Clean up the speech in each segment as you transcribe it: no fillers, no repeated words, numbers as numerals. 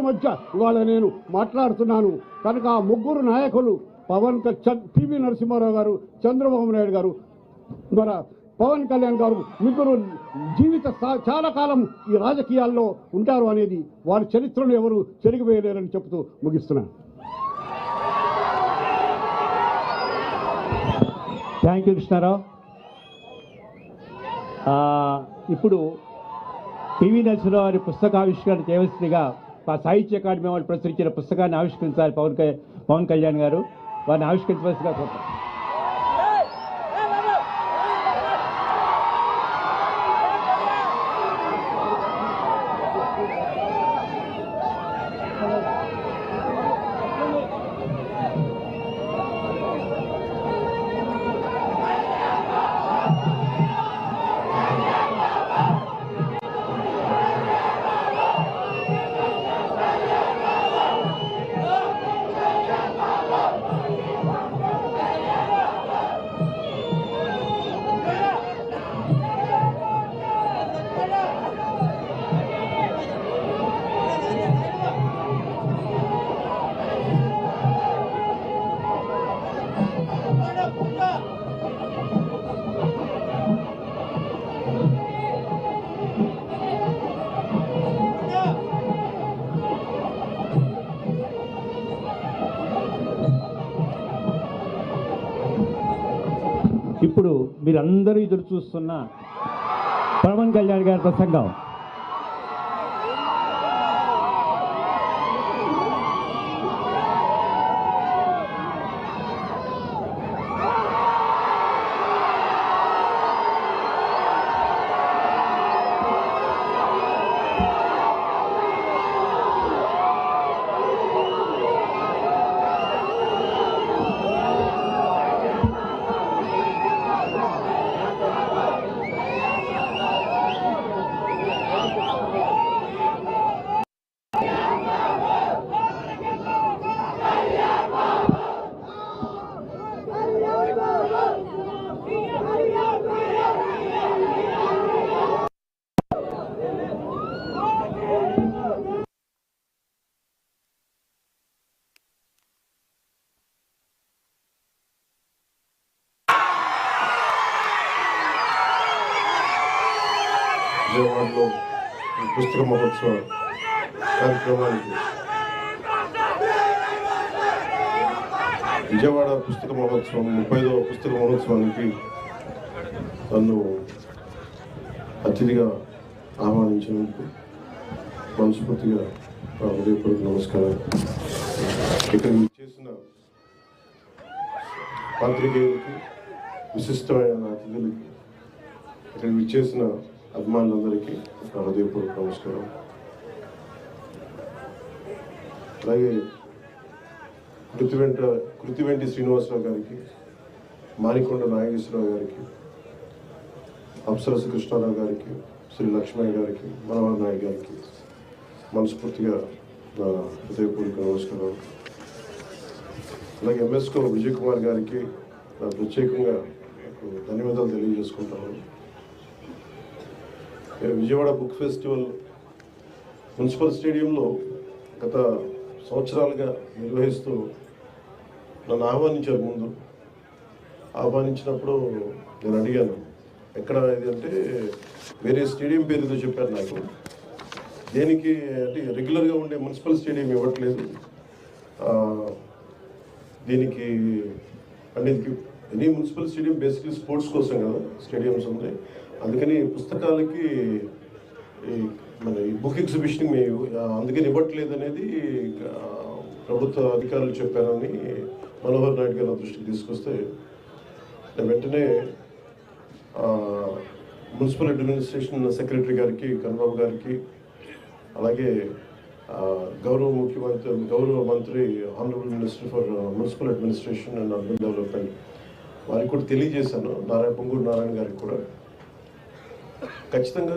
మధ్య ఇవాళ నేను మాట్లాడుతున్నాను. కనుక ఆ ముగ్గురు నాయకులు పివి నరసింహారావు గారు, చంద్రబాబు నాయుడు గారు, మన పవన్ కళ్యాణ్ గారు ముగ్గురు చాలా కాలం ఈ రాజకీయాల్లో ఉంటారు అనేది వారి చరిత్రను ఎవరు చెరిగిపోయలేరని చెబుతూ ముగిస్తున్నాను. Thank you Krishnarao. ఇప్పుడు పివి నరసింహారావు వారి పుస్తకావిష్కరణ చేయవలసిందిగా సాహిత్య అకాడమీ వాళ్ళు ప్రచురించిన పుస్తకాన్ని ఆవిష్కరించాలి పవన్ కళ్యాణ్ గారు. వారిని ఆవిష్కరించవలసిందిగా కోరుతారు. ఇప్పుడు మీరందరూ ఎదురు చూస్తున్న పవన్ కళ్యాణ్ గారి ప్రసంగం. విజయవాడలో పుస్తక మహోత్సవ కార్యక్రమానికి విజయవాడ పుస్తక మహోత్సవం 35వ పుస్తక మహోత్సవానికి నన్ను అతిథిగా ఆహ్వానించినందుకు మనస్ఫూర్తిగా హృదయపూర్వక నమస్కారం. ఇక్కడ చేసిన పాత్రికేయులకి, విశిష్టమైన అతిథులకి, ఇక్కడ విచ్చేసిన అభిమానులందరికీ హృదయపూర్వక నమస్కారం. అలాగే కృతివెంటి శ్రీనివాసరావు గారికి, మానికొండ నాగేశ్వరరావు గారికి, అప్సరస కృష్ణారావు గారికి, శ్రీ లక్ష్మయ్య గారికి, మనోహర్ నాయుడు గారికి మనస్ఫూర్తిగా నా హృదయపూర్వక నమస్కారం. అలాగే ఎంఎస్కో విజయ్ కుమార్ గారికి నా ప్రత్యేకంగా నాకు ధన్యవాదాలు తెలియజేసుకుంటాను. విజయవాడ బుక్ ఫెస్టివల్ మున్సిపల్ స్టేడియంలో గత సంవత్సరాలుగా నిర్వహిస్తూ నన్ను ఆహ్వానించారు. ముందు ఆహ్వానించినప్పుడు నేను అడిగాను, ఎక్కడ ఇది అంటే వేరే స్టేడియం పేరుతో చెప్పారు నాకు. దేనికి అంటే రెగ్యులర్గా ఉండే మున్సిపల్ స్టేడియం ఇవ్వట్లేదు, దీనికి అంటే any municipal stadium basically sports కోసం కదా స్టేడియంస్ ఉంది, అందుకని పుస్తకాలకి మన ఈ బుక్ ఎగ్జిబిషన్ మేము అందుకని ఇవ్వట్లేదు అనేది ప్రభుత్వ అధికారులు చెప్పారని మనోహర్ నాయుడు గారి దృష్టికి తీసుకొస్తే వెంటనే మున్సిపల్ అడ్మినిస్ట్రేషన్ సెక్రటరీ గారికి, కన్నబాబు గారికి, అలాగే గౌరవ మంత్రి honourable minister for municipal administration and urban development వారికి కూడా తెలియజేశాను. పొంగూరు నారాయణ గారికి కూడా ఖచ్చితంగా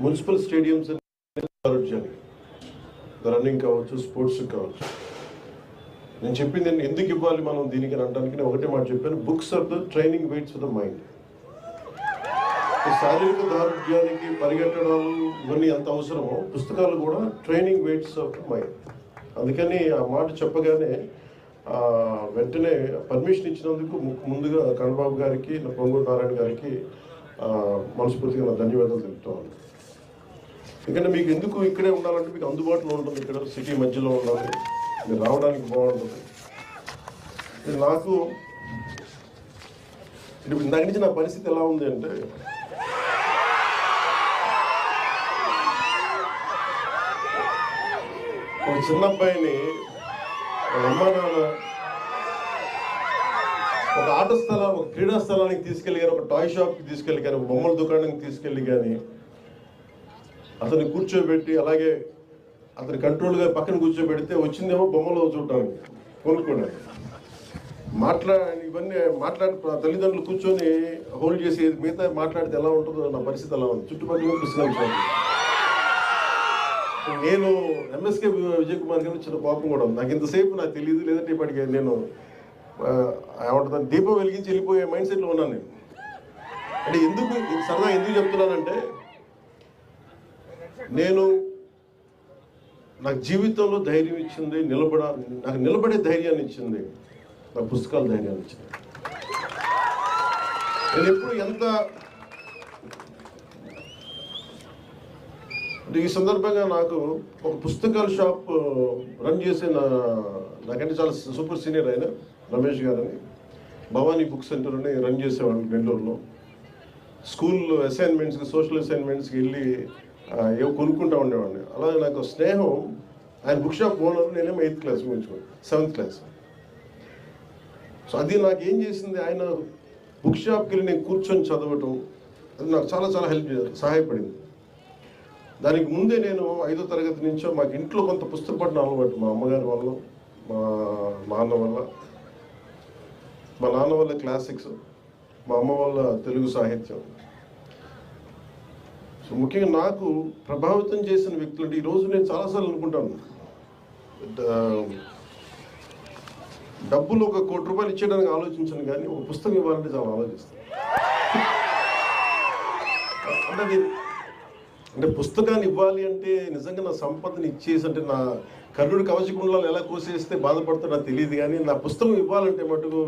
మున్సిపల్ స్టేడియంస్ రన్నింగ్ కావచ్చు, స్పోర్ట్స్ కావచ్చు. నేను చెప్పింది ఎందుకు ఇవ్వాలి మనం దీనికి అనడానికి నేను ఒకటే మాట చెప్పాను, books are the training weights for the mind. శారీరక దారుఢ్యానికి పరిగెట్టడాలు ఇవన్నీ ఎంత అవసరమో పుస్తకాలు కూడా ట్రైనింగ్ వెయిట్స్ ఆఫ్ మైండ్. అందుకని ఆ మాట చెప్పగానే వెంటనే పర్మిషన్ ఇచ్చినందుకు ముందుగా కన్నబాబు గారికి, పొంగూరు నారాయణ గారికి మనస్ఫూర్తిగా నా ధన్యవాదాలు తెలుపుతాను. ఎందుకంటే మీకు ఎందుకు ఇక్కడే ఉండాలంటే మీకు అందుబాటులో ఉంటుంది, ఇక్కడ సిటీ మధ్యలో ఉండాలి, మీరు రావడానికి బాగుంటుంది. నాకు ఇందాక నుంచి నా పరిస్థితి ఎలా ఉంది అంటే, ఒక చిన్న అబ్బాయిని అమ్మా నాన్న ఒక ఆట స్థలం, ఒక క్రీడా స్థలానికి తీసుకెళ్ళి కానీ, ఒక టాయ్ షాప్కి తీసుకెళ్ళి కానీ, ఒక బొమ్మల దుకాణానికి తీసుకెళ్ళి కానీ అతన్ని కూర్చోబెట్టి అలాగే అతని కంట్రోల్గా పక్కన కూర్చోబెడితే వచ్చిందేమో బొమ్మలు చూడడానికి, కొనుక్కోడానికి. ఇవన్నీ తల్లిదండ్రులు కూర్చొని హోల్డ్ చేసి మిగతా మాట్లాడితే ఎలా ఉంటుందో నా పరిస్థితి అలా ఉంది. చుట్టుపక్కల పుస్తకాలు నేను ఎంఎస్కే విజయ్ కుమార్ గారు చిన్న కోపం కూడా ఉంది. నాకు ఇంతసేపు నాకు తెలియదు, లేదంటే ఇప్పటికే నేను ఏమంటుందని దీపం వెలిగించి వెళ్ళిపోయే మైండ్ సెట్లో ఉన్నాను నేను. అంటే సరదా ఎందుకు చెప్తున్నానంటే, నాకు జీవితంలో ధైర్యం ఇచ్చింది, నాకు నిలబడే ధైర్యాన్ని ఇచ్చింది నాకు పుస్తకాల ధైర్యాన్ని ఇచ్చింది. నేను ఎప్పుడు అంటే ఈ సందర్భంగా నాకు ఒక పుస్తకాల షాప్ రన్ చేసే నాకంటే చాలా సూపర్ సీనియర్ అయిన రమేష్ గారని భవానీ బుక్ సెంటర్ అని రన్ చేసేవాళ్ళు నెల్లూరులో. స్కూల్ అసైన్మెంట్స్కి, సోషల్ అసైన్మెంట్స్కి వెళ్ళి ఏవో కొనుక్కుంటూ ఉండేవాడిని. అలాగే నాకు స్నేహం, ఆయన బుక్ షాప్ ఓనర్, నేనేమో 8th class ముగించుకోండి, 7th class. So అది నాకు ఏం చేసింది, ఆయన బుక్ షాప్కి వెళ్ళి నేను కూర్చొని చదవటం, అది నాకు చాలా చాలా సహాయపడింది. దానికి ముందే నేను 5వ తరగతి నుంచో మాకు ఇంట్లో కొంత పుస్తక పఠనం అలవాటు, మా అమ్మగారి వల్ల, మా నాన్న వల్ల క్లాసిక్స్, మా అమ్మ వల్ల తెలుగు సాహిత్యం. సో ముఖ్యంగా నాకు ప్రభావితం చేసిన వ్యక్తులు అంటే, ఈరోజు నేను చాలాసార్లు అనుకుంటాను, డబ్బులు ఒక 1 కోటి రూపాయలు ఇచ్చేయడానికి ఆలోచించను, కానీ ఒక పుస్తకం ఇవ్వాలంటే చాలా ఆలోచిస్తాను. అంటే పుస్తకాన్ని ఇవ్వాలి అంటే నిజంగా నా సంపదని ఇచ్చేసి, అంటే నా కర్ణుడి కవచకుండలాలు ఎలా కోసేస్తే బాధపడుతుందో నాకు తెలియదు, కానీ నా పుస్తకం ఇవ్వాలంటే మటుకు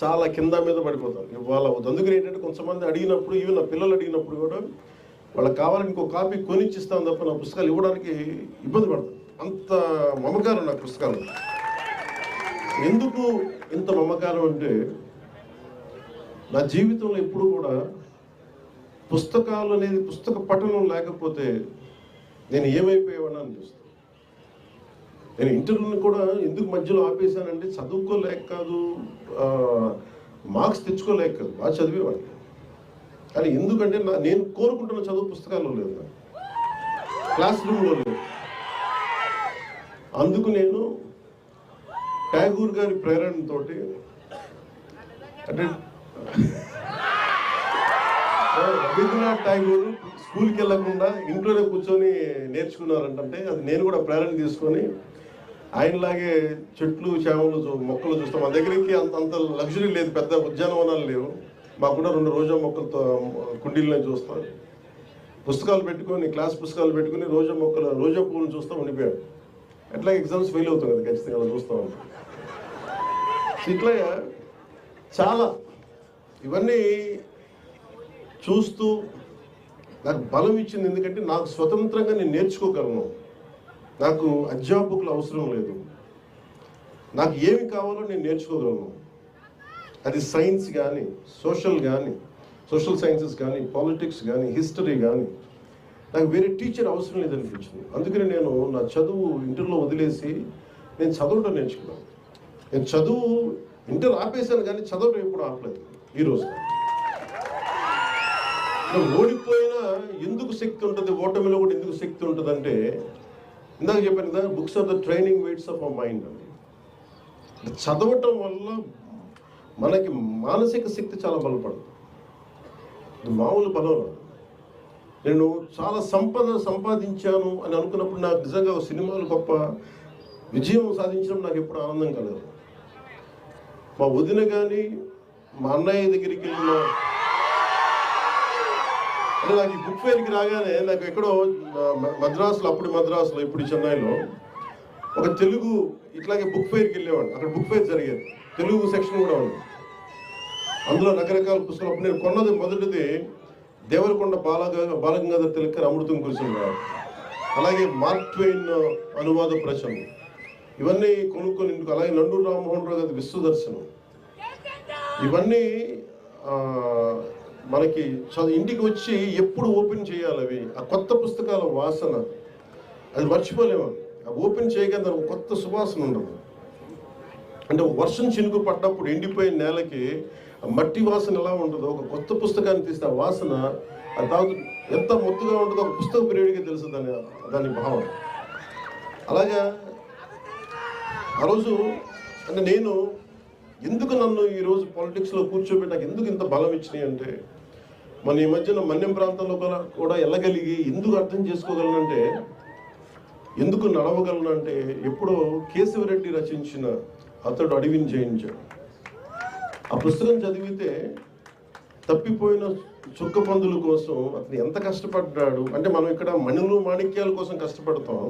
చాలా కింద మీద పడిపోతాను, ఇవ్వాలవుతుంది. అందుకని ఏంటంటే కొంతమంది అడిగినప్పుడు, ఈవెన్ నా పిల్లలు అడిగినప్పుడు కూడా వాళ్ళకి కావాలని ఇంకో కాపీ కొనిచ్చిస్తాను తప్ప నా పుస్తకాలు ఇవ్వడానికి ఇబ్బంది పడతాను. అంత మమకారం నాకు పుస్తకాలు. ఎందుకు ఇంత మమకారం అంటే, నా జీవితంలో ఎప్పుడు కూడా పుస్తకాలు అనేది, పుస్తక పఠనం లేకపోతే నేను ఏమైపోయేవాడిని అనిపిస్తాను. నేను ఇంటర్వ్యూని కూడా ఎందుకు మధ్యలో ఆపేశానంటే, చదువుకోలేక కాదు, మార్క్స్ తెచ్చుకోలేక కాదు, బాగా చదివేవాడిని. కానీ ఎందుకంటే నేను కోరుకుంటున్న చదువు పుస్తకాల్లో లేదు, క్లాస్ రూమ్లో లేదు. అందుకు నేను ట్యాగూర్ గారి ప్రేరణతో, అంటే రవీంద్రనాథ్ ఠాగూర్ స్కూల్కి వెళ్ళకుండా ఇంట్లోనే కూర్చొని నేర్చుకున్నారంటే, అది నేను కూడా ప్రేరణ తీసుకొని ఆయనలాగే చెట్లు, చేమలు, మొక్కలు చూస్తాం. మా దగ్గరికి అంత లగ్జరీ లేదు, పెద్ద ఉద్యానవనాలు లేవు. మాకు కూడా 2 రోజా మొక్కలతో కుండీలను చూస్తాం. పుస్తకాలు పెట్టుకొని, క్లాస్ పుస్తకాలు పెట్టుకుని రోజా పువ్వులను చూస్తూ ఉండిపోయాడు. ఎట్లా ఎగ్జామ్స్ ఫెయిల్ అవుతాం కదా ఖచ్చితంగా అలా చూస్తూ ఉంటాం. ఇట్లా చాలా ఇవన్నీ చూస్తూ నాకు బలం ఇచ్చింది. ఎందుకంటే నాకు స్వతంత్రంగా నేను నేర్చుకోగలను, నాకు అధ్యాపకులు అవసరం లేదు, నాకు ఏమి కావాలో నేను నేర్చుకోగలను. అది సైన్స్ కానీ, సోషల్ సైన్సెస్ కానీ, పాలిటిక్స్ కానీ, హిస్టరీ కానీ, నాకు వేరే టీచర్ అవసరం లేదనిపించింది. అందుకని నేను నా చదువు ఇంటర్లో వదిలేసి నేను చదవటం నేర్చుకున్నాను. నేను చదువు ఇంటర్ ఆపేశాను, కానీ చదవటం ఎప్పుడు ఆపలేదు. ఈరోజు ఓడిపోయినా ఎందుకు శక్తి ఉంటుంది, ఓటమిలో కూడా ఎందుకు శక్తి ఉంటుంది అంటే, ఇందాక చెప్పాను కదా, books are the training weights of our mind అని. చదవటం వల్ల మనకి మానసిక శక్తి చాలా బలపడుతుంది, మామూలు బలం. నేను చాలా సంపాదించాను అని అనుకున్నప్పుడు, నాకు నిజంగా సినిమాలు గొప్ప విజయం సాధించడం నాకు ఎప్పుడు ఆనందం కలగదు. మా వదిన కానీ, మా అన్నయ్య దగ్గరికి వెళ్ళిన అంటే నాకు ఈ బుక్ ఫెయిర్కి రాగానే నాకు ఎక్కడో మద్రాసులో ఇప్పుడు చెన్నైలో ఒక తెలుగు ఇట్లాగే బుక్ ఫెయిర్కి వెళ్ళేవాడు. అక్కడ బుక్ ఫెయిర్ జరిగేది, తెలుగు సెక్షన్ కూడా ఉంది. అందులో రకరకాల పుస్తకాలు. అప్పుడు నేను కొన్నది మొదటిది దేవరకొండ బాలగంగాధర తిలకర్ అమృతం కురిసిన, అలాగే మార్క్ ట్వైన్ అనువాద ప్రచనం, ఇవన్నీ కొనుక్కొని ఇంటికి. అలాగే నండూరు రామ్మోహన్ రావు గారి విశ్వదర్శనం, ఇవన్నీ మనకి ఇంటికి వచ్చి ఎప్పుడు ఓపెన్ చేయాలి అవి. ఆ కొత్త పుస్తకాల వాసన అది మర్చిపోలేము. అవి ఓపెన్ చేయగానే దానికి కొత్త సువాసన ఉండదు. అంటే వర్షం చినుకు పడ్డప్పుడు ఎండిపోయిన నేలకి మట్టి వాసన ఎలా ఉంటుందో, ఒక కొత్త పుస్తకాన్ని తీస్తే ఆ వాసన అది తాగుతూ ఎంత మొత్తుగా ఉంటుందో ఒక పుస్తక పీరియడ్కి తెలుసు దాని భావం. అలాగా ఆ రోజు అంటే నేను ఎందుకు నన్ను ఈరోజు పాలిటిక్స్లో కూర్చోబెట్టి నాకు ఎందుకు ఇంత బలం ఇచ్చినాయి అంటే, మన ఈ మధ్యన మన్యం ప్రాంతంలో కూడా వెళ్ళగలిగి ఎందుకు అర్థం చేసుకోగలనంటే, ఎందుకు నడవగలనంటే, ఎప్పుడో కేశవరెడ్డి రచించిన అతడు అడవిని జయించాడు. ఆ పుస్తకం చదివితే తప్పిపోయిన చుక్క పందుల కోసం అతను ఎంత కష్టపడ్డాడు అంటే, మనం ఇక్కడ మణులు మాణిక్యాల కోసం కష్టపడతాం.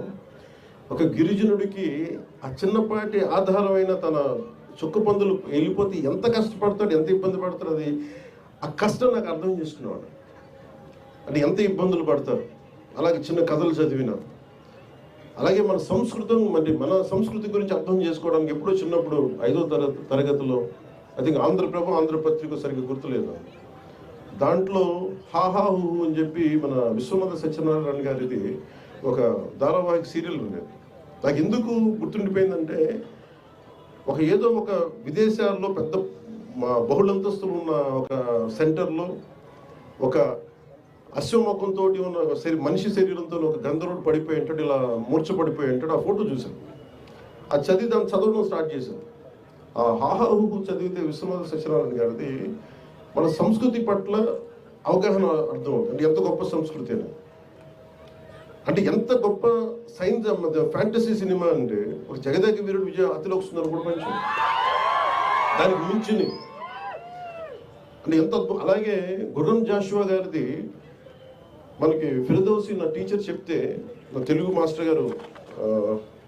ఒక గిరిజనుడికి ఆ చిన్నపాటి ఆధారమైన తన చుక్క పందులు వెళ్ళిపోతే ఎంత కష్టపడతాడు, ఎంత ఇబ్బంది పడతాడు, అది ఆ కష్టం నాకు అర్థం చేసుకునేవాడు. అంటే ఎంత ఇబ్బందులు పడతారు. అలాగే చిన్న కథలు చదివిన, అలాగే మన సంస్కృతి గురించి అర్థం చేసుకోవడానికి ఎప్పుడో చిన్నప్పుడు 5వ తరగతిలో ఐ థింక్ ఆంధ్రపత్రిక సరిగ్గా గుర్తులేదు, దాంట్లో హాహా హూ అని చెప్పి మన విశ్వనాథ సత్యనారాయణ గారిది ఒక ధారావాహిక సీరియల్ ఉండేది. నాకు ఎందుకు గుర్తుండిపోయిందంటే, ఏదో ఒక విదేశాల్లో పెద్ద బహుళంతస్తులు ఉన్న ఒక సెంటర్లో ఒక అశ్వముఖంతో ఉన్న మనిషి శరీరంతో ఒక గంధర్వుడు పడిపోయి ఉంటాడు, ఇలా మూర్చపడిపోయి ఉంటాడు. ఆ ఫోటో చూశాను, అది చదివి దాన్ని చదవడం స్టార్ట్ చేశాను. ఆ హాహాహు చదివితే విశ్వనాథ సత్యనారాయణ గారిది మన సంస్కృతి పట్ల అవగాహన అర్థమవుతుంది. అంటే ఎంత గొప్ప సంస్కృతి అని, అంటే ఎంత గొప్ప సైన్స్ ఫ్యాంటసీ సినిమా అంటే, ఒక జగదేక వీరుడు విజయ అతిలోక సుందర కూడా మంచి దానికి మించింది అంటే ఎంత అద్భుతం. అలాగే గుర్రం జాషువా గారిది మనకి ఫిర్దౌసి నా టీచర్ చెప్తే, నా తెలుగు మాస్టర్ గారు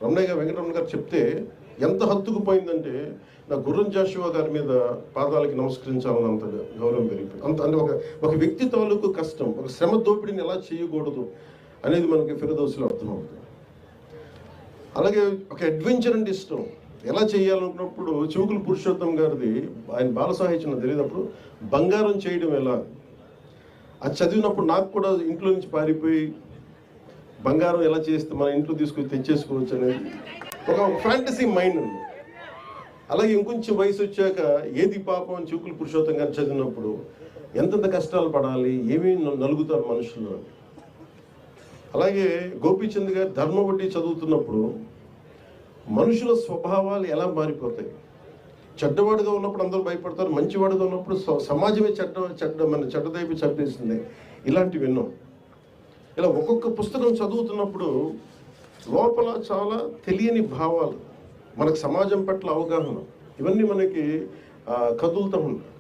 రమణయ్య గారు వెంకటరమణ గారు చెప్తే ఎంత హత్తుకుపోయిందంటే, నా గుర్రం జాషువా గారి మీద పాదాలకి నమస్కరించాలన్నంత గౌరవం పెరిగిపోయింది. అంత అంటే ఒక వ్యక్తి తాలూకు కష్టం, ఒక శ్రమ దోపిడీని ఎలా చేయకూడదు అనేది మనకి ఫిర్దౌసిలో అర్థమవుతుంది. అలాగే ఒక అడ్వెంచర్ అంటే ఇష్టం, ఎలా చేయాలనుకున్నప్పుడు చివుకుల పురుషోత్తం గారిది, ఆయన బాల సాహిత్యం తెలియనప్పుడు బంగారం చేయడం ఎలా, అది చదివినప్పుడు నాకు కూడా ఇంట్లో నుంచి పారిపోయి బంగారం ఎలా చేస్తే మన ఇంట్లో తీసుకొని తెచ్చేసుకోవచ్చు అనేది ఒక ఫ్యాంటసీ మైండ్ ఉంది. అలాగే ఇంకొంచెం వయసు వచ్చాక ఏది పాపం అని చివుకుల పురుషోత్తం గారు చదివినప్పుడు ఎంతెంత కష్టాలు పడాలి, ఏమేమి నలుగుతారు మనుషులు. అలాగే గోపీచంద్ గారు ధర్మవడ్డీ చదువుతున్నప్పుడు మనుషుల స్వభావాలు ఎలా మారిపోతాయి. చెడ్డవాడుగా ఉన్నప్పుడు అందరూ భయపడతారు, మంచివాడుగా ఉన్నప్పుడు సమాజమే చెడ్డదైపు చంపేసింది. ఇలాంటివి విన్నాం. ఇలా ఒక్కొక్క పుస్తకం చదువుతున్నప్పుడు లోపల చాలా తెలియని భావాలు, మనకు సమాజం పట్ల అవగాహన, ఇవన్నీ మనకి కదులుతూ ఉంటాయి.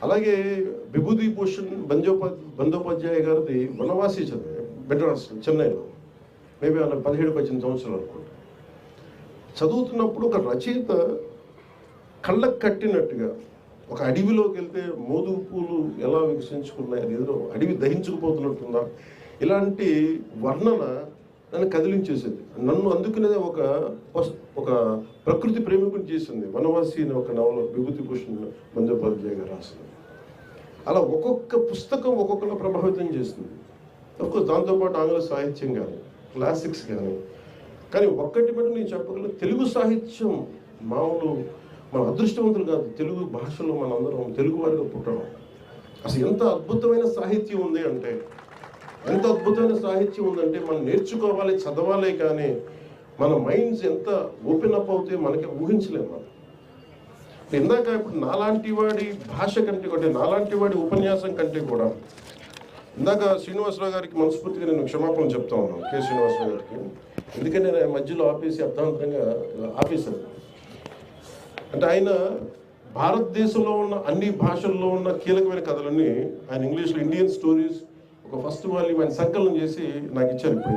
అలాగే విభూతి భూషణ్ బందోపాధ్యాయ గారిది వనవాసి చదివే మెడ్రాస్ చెన్నైలో, మేబీ అలా 17-18 సంవత్సరాలు అనుకుంటా. చదువుతున్నప్పుడు ఒక రచయిత కళ్ళకు కట్టినట్టుగా ఒక అడవిలోకి వెళ్తే మోదుగు పూలు ఎలా వికసించుకున్నాయి, అది ఏదో అడవి దహించుకుపోతున్నట్టుందా, ఇలాంటి వర్ణన నన్ను కదిలించేసేది. నన్ను అందుకునేది ఒక ప్రకృతి ప్రేమికుని చేసింది వనవాసి అనే ఒక నవల విభూతి భూషణ్ బందోపాధ్యాయ గారు రాసింది. అలా ఒక్కొక్క పుస్తకం ఒక్కొక్కలా ప్రభావితం చేస్తుంది. అఫ్కోర్స్ దాంతోపాటు ఆంగ్ల సాహిత్యం కానీ క్లాసిక్స్ కానీ ఒక్కటి బట్టి నేను చెప్పగలను, తెలుగు సాహిత్యం మామూలు మన అదృష్టవంతులు కాదు. తెలుగు భాషలో మనందరం తెలుగు వారిగా పుట్టడం, అసలు ఎంత అద్భుతమైన సాహిత్యం ఉంది అంటే, మనం నేర్చుకోవాలి, చదవాలి. కానీ మన మైండ్స్ ఎంత ఓపెన్ అప్ అవుతాయి మనకి ఊహించలేము. మనం ఇందాక ఇప్పుడు నాలాంటి వాడి భాష కంటే కూడా, నాలాంటి వాడి ఉపన్యాసం కంటే కూడా, ఇందాక శ్రీనివాసరావు గారికి మనస్ఫూర్తిగా నేను క్షమాపణ చెప్తా ఉన్నాను, కె శ్రీనివాసరావు గారికి. ఎందుకంటే నేను మధ్యలో ఆపేసి అర్థవంతంగా ఆపేశాను. అంటే ఆయన భారతదేశంలో ఉన్న అన్ని భాషల్లో ఉన్న కీలకమైన కథలన్నీ ఆయన ఇంగ్లీష్లో ఇండియన్ స్టోరీస్ ఒక ఫస్ట్ వాల్యూమ్ ఆయన సంకలనం చేసి నాకు ఇచ్చారు. ఇప్పుడు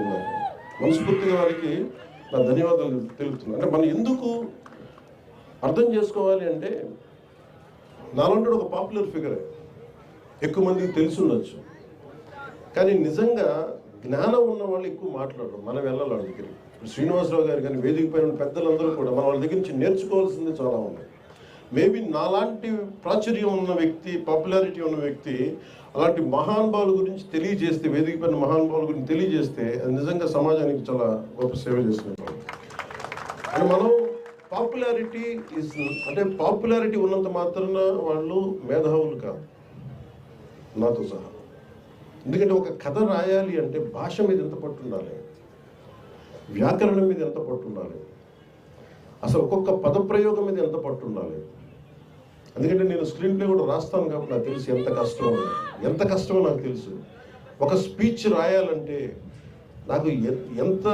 మనస్ఫూర్తిగా వారికి నా ధన్యవాదాలు తెలుపుతున్నాను. అంటే మనం ఎందుకు అర్థం చేసుకోవాలి అంటే, నాలంటే ఒక పాపులర్ ఫిగరే, ఎక్కువ మందికి తెలిసి ఉండొచ్చు, కానీ నిజంగా జ్ఞానం ఉన్న వాళ్ళు ఎక్కువ మాట్లాడరు. మనం వెళ్ళాలి వాళ్ళ దగ్గరికి. ఇప్పుడు శ్రీనివాసరావు గారు కానీ వేదిక పైన పెద్దలందరూ కూడా మన వాళ్ళ దగ్గర నుంచి నేర్చుకోవాల్సింది చాలా ఉంది. మేబీ నాలాంటి ప్రాచుర్యం ఉన్న వ్యక్తి, పాపులారిటీ ఉన్న వ్యక్తి అలాంటి మహానుభావుల గురించి తెలియజేస్తే, వేదిక పైన మహానుభావుల గురించి తెలియజేస్తే అది నిజంగా సమాజానికి చాలా గొప్ప సేవ చేస్తుంటాం. అంటే మనం పాపులారిటీ అంటే పాపులారిటీ ఉన్నంత మాత్రాన వాళ్ళు మేధావులు కాదు, నాతో సహా. ఎందుకంటే ఒక కథ రాయాలి అంటే భాష మీద ఎంత పట్టు ఉండాలి, వ్యాకరణం మీద ఎంత పట్టు ఉండాలి, అసలు ఒక్కొక్క పదప్రయోగం మీద ఎంత పట్టు ఉండాలి. ఎందుకంటే నేను స్క్రీన్ ప్లే కూడా రాస్తాను కాబట్టి నాకు తెలుసు ఎంత కష్టమో నాకు తెలుసు. ఒక స్పీచ్ రాయాలంటే నాకు ఎంత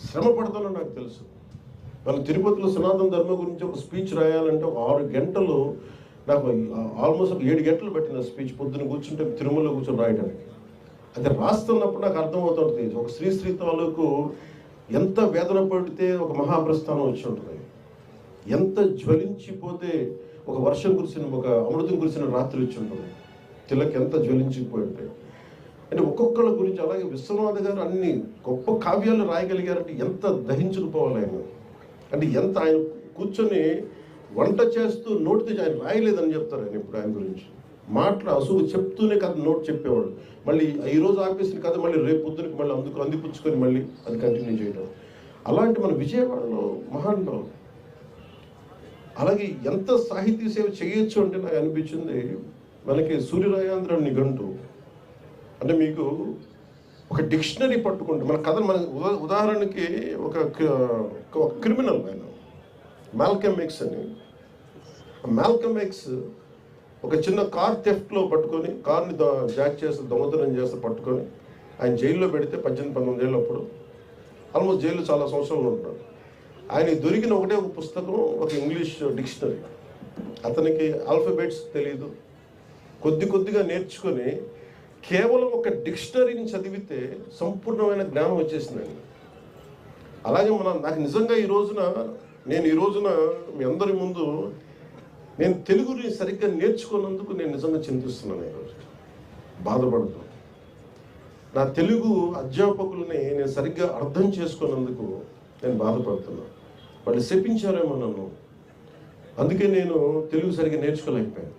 శ్రమ పడతానో నాకు తెలుసు. వాళ్ళు తిరుపతిలో సనాతన ధర్మం గురించి ఒక స్పీచ్ రాయాలంటే ఒక 6 గంటలు, నాకు ఆల్మోస్ట్ ఒక 7 గంటలు పెట్టిన స్పీచ్. పొద్దున్న కూర్చుంటే తిరుమలలో కూర్చొని రాయడానికి. అయితే రాస్తున్నప్పుడు నాకు అర్థమవుతుంటుంది ఒక శ్రీ తాలూకు ఎంత వేదన పడితే ఒక మహాప్రస్థానం వచ్చి ఉంటుంది, ఎంత జ్వలించిపోతే ఒక వర్షం కురిసిన, ఒక అమృతం కురిసిన రాత్రి వచ్చి ఉంటుంది, తిలక్ ఎంత జ్వలించిపోయి ఉంటాయి. అంటే ఒక్కొక్కళ్ళ గురించి. అలాగే విశ్వనాథ్ గారు అన్ని గొప్ప కావ్యాలు రాయగలిగారంటే ఎంత దహించుకుపోవాలి ఆయన. అంటే ఎంత ఆయన కూర్చొని వంట చేస్తూ నోటితో ఆయన రాయలేదని చెప్తారు ఆయన. ఇప్పుడు ఆయన గురించి అసలు చెప్తూనే కథ నోట్ చెప్పేవాడు. మళ్ళీ ఈరోజు ఆపేసిన కథ మళ్ళీ రేపు పొద్దునకి మళ్ళీ అందిపుచ్చుకొని మళ్ళీ అది కంటిన్యూ చేయడం. అలాంటి మన విజయవాడలో మహానుభావులు. అలాగే ఎంత సాహితీ సేవ చేయొచ్చు అంటే నాకు అనిపించింది, మనకి సూర్యరాయాంధ్ర నిఘంటు అంటే మీకు ఒక డిక్షనరీ పట్టుకుంటే మన కథ, మన ఉదాహరణకి ఒక క్రిమినల్ ఆయన మాల్కమ్ ఎక్స్ అని. మాల్కమ్ ఎక్స్ ఒక చిన్న కార్ థెఫ్ట్లో పట్టుకొని, కార్ని జాక్ చేస్తే దొంగతనం చేస్తే పట్టుకొని ఆయన జైల్లో పెడితే 18-19 ఏళ్ళు అప్పుడు ఆల్మోస్ట్ జైల్లో చాలా సంవత్సరాలు ఉంటున్నాడు. ఆయన దొరికిన ఒకటే ఒక పుస్తకం, ఒక ఇంగ్లీష్ డిక్షనరీ. అతనికి ఆల్ఫాబెట్స్ తెలియదు, కొద్దిగా నేర్చుకొని కేవలం ఒక డిక్షనరీని చదివితే సంపూర్ణమైన జ్ఞానం వచ్చేసిందండి. అలాగే నాకు నిజంగా నేను ఈ రోజున మీ అందరి ముందు నేను తెలుగుని సరిగ్గా నేర్చుకున్నందుకు నేను నిజంగా చింతిస్తున్నాను. ఈరోజు బాధపడుతూ నా తెలుగు అధ్యాపకులని నేను సరిగ్గా అర్థం చేసుకున్నందుకు నేను బాధపడుతున్నాను. వాళ్ళు శపించారేమో నన్ను, అందుకే నేను తెలుగు సరిగ్గా నేర్చుకోలేకపోయాను.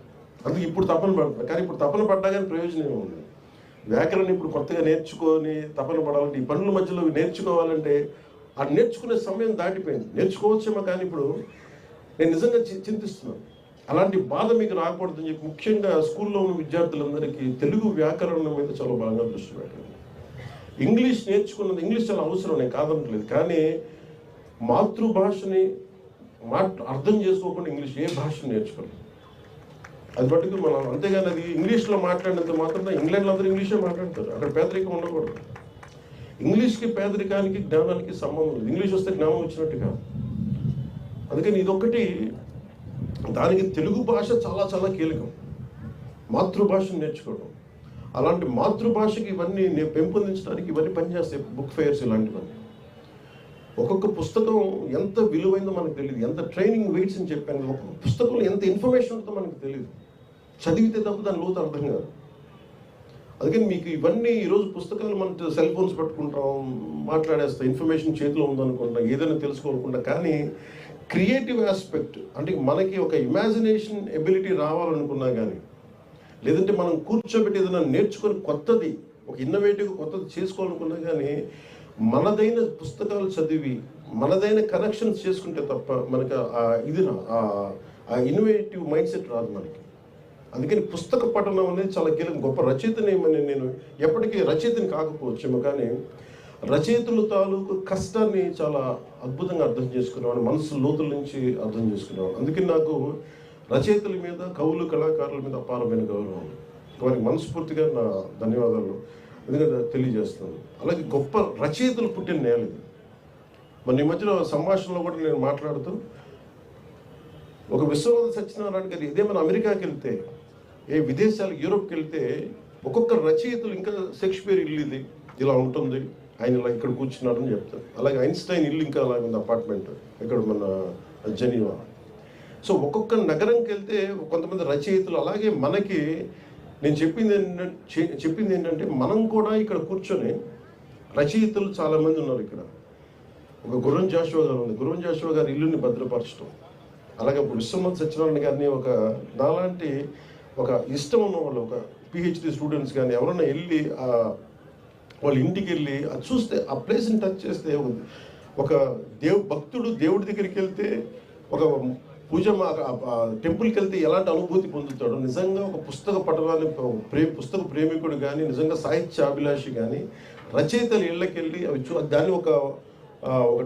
అందుకే ఇప్పుడు తపన పడుతున్నాను. కానీ ఇప్పుడు తపన పడ్డా కానీ ప్రయోజనం ఉంది. వ్యాకరణం ఇప్పుడు కొత్తగా నేర్చుకొని తపన పడాలంటే, ఈ పనుల మధ్యలో నేర్చుకోవాలంటే ఆ నేర్చుకునే సమయం దాటిపోయింది. నేర్చుకోవచ్చేమో కానీ ఇప్పుడు నేను నిజంగా చింతిస్తున్నాను. అలాంటి బాధ మీకు రాకూడదని చెప్పి ముఖ్యంగా స్కూల్లో ఉన్న విద్యార్థులందరికీ తెలుగు వ్యాకరణం మీద చాలా బలంగా దృష్టి పెట్టండి. ఇంగ్లీష్ నేర్చుకున్నది, ఇంగ్లీష్ చాలా అవసరం, నేను కాదనట్లేదు, కానీ మాతృభాషని అర్థం చేసుకోకుండా ఇంగ్లీష్ ఏ భాషను నేర్చుకోలేదు. అది బట్టి మనం అంతేగాని అది ఇంగ్లీష్లో మాట్లాడినంత మాత్రం ఇంగ్లాండ్లో అందరూ ఇంగ్లీషే మాట్లాడతారు. అక్కడ పేదరికం ఉండకూడదు. ఇంగ్లీష్కి పేదరికానికి జ్ఞానానికి సంబంధం ఉంది. ఇంగ్లీష్ వస్తే జ్ఞానం వచ్చినట్టు కాదు. అందుకని ఇదొక్కటి, దానికి తెలుగు భాష చాలా చాలా కీలకం. మాతృభాషను నేర్చుకోవడం, అలాంటి మాతృభాషకి ఇవన్నీ పెంపొందించడానికి ఇవన్నీ పనిచేస్తాయి. బుక్ ఫెయిర్స్ ఇలాంటివన్నీ. ఒక్కొక్క పుస్తకం ఎంత విలువైందో మనకు తెలియదు, ఎంత ట్రైనింగ్ వెయిట్స్ అని చెప్పాను. ఒక్కొక్క పుస్తకంలో ఎంత ఇన్ఫర్మేషన్ ఉంటుందో మనకు తెలియదు, చదివితే తప్ప దాని లోతు అర్థం కాదు. అందుకని మీకు ఇవన్నీ ఈరోజు పుస్తకాలు మన సెల్ ఫోన్స్ పెట్టుకుంటాం, మాట్లాడేస్తాం, ఇన్ఫర్మేషన్ చేతిలో ఉందనుకుంటాం, ఏదైనా తెలుసుకోనుకుంటాం. కానీ క్రియేటివ్ ఆస్పెక్ట్ అంటే మనకి ఒక ఇమాజినేషన్ ఎబిలిటీ రావాలనుకున్నా కానీ, లేదంటే మనం కూర్చోబెట్టి ఏదైనా నేర్చుకొని కొత్తది, ఒక ఇన్నోవేటివ్ కొత్తది చేసుకోవాలనుకున్నా కానీ మనదైన పుస్తకాలు చదివి మనదైన కనెక్షన్స్ చేసుకుంటే తప్ప మనకి ఆ ఇన్నోవేటివ్ మైండ్ సెట్ రాదు మనకి. అందుకని పుస్తక పఠనం అనేది చాలా కీలకం. గొప్ప రచయితని నేను ఎప్పటికీ రచయితని కాకపోవచ్చేమో, కానీ రచయితల తాలూకు కష్టాన్ని చాలా అద్భుతంగా అర్థం చేసుకునేవాడు, మనసు లోతుల నుంచి అర్థం చేసుకునేవాడు. అందుకని నాకు రచయితల మీద, కవులు, కళాకారుల మీద అపారమైన గౌరవం. వారికి మనస్ఫూర్తిగా నా ధన్యవాదాలు ఎందుకంటే తెలియజేస్తున్నాను. అలాగే గొప్ప రచయితలు పుట్టిన నేల ఇది. మన ఈ మధ్యలో సంభాషణలో కూడా నేను మాట్లాడుతూ ఒక విశ్వనాథ సత్యనారాయణ గారు ఇదే మన అమెరికాకి వెళ్తే, ఏ విదేశాలు యూరోప్కి వెళ్తే ఒక్కొక్క రచయితలు ఇంకా షేక్స్పియర్ ఇల్లు ఇది ఇలా ఉంటుంది, ఆయన ఇలా ఇక్కడ కూర్చున్నాడు అని చెప్తారు. అలాగే ఐన్స్టైన్ ఇల్లు ఇంకా అలాగే ఉంది, అపార్ట్మెంట్ ఇక్కడ మన జెనీవా. సో ఒక్కొక్క నగరంకి వెళ్తే కొంతమంది రచయితలు. అలాగే మనకి నేను చెప్పింది ఏంటంటే మనం కూడా ఇక్కడ కూర్చొని రచయితలు చాలామంది ఉన్నారు ఇక్కడ. ఒక గుర్రం జాషువా గారు ఉంది, గుర్రం జాషువా గారి ఇల్లుని భద్రపరచడం. అలాగే విశ్వనాథ సత్యనారాయణ గారిని నాలాంటి ఒక ఇష్టం ఉన్న వాళ్ళు, ఒక పిహెచ్డి స్టూడెంట్స్ కానీ ఎవరైనా వెళ్ళి వాళ్ళ ఇంటికి వెళ్ళి అది చూస్తే, ఆ ప్లేస్ని టచ్ చేస్తే, ఒక భక్తుడు దేవుడి దగ్గరికి వెళ్తే, ఒక టెంపుల్కి వెళ్తే ఎలాంటి అనుభూతి పొందుతాడు, నిజంగా ఒక పుస్తక పఠనాన్ని పుస్తక ప్రేమికుడు కానీ, నిజంగా సాహిత్యాభిలాషి కానీ రచయితలు ఇళ్ళకి వెళ్ళి దాన్ని ఒక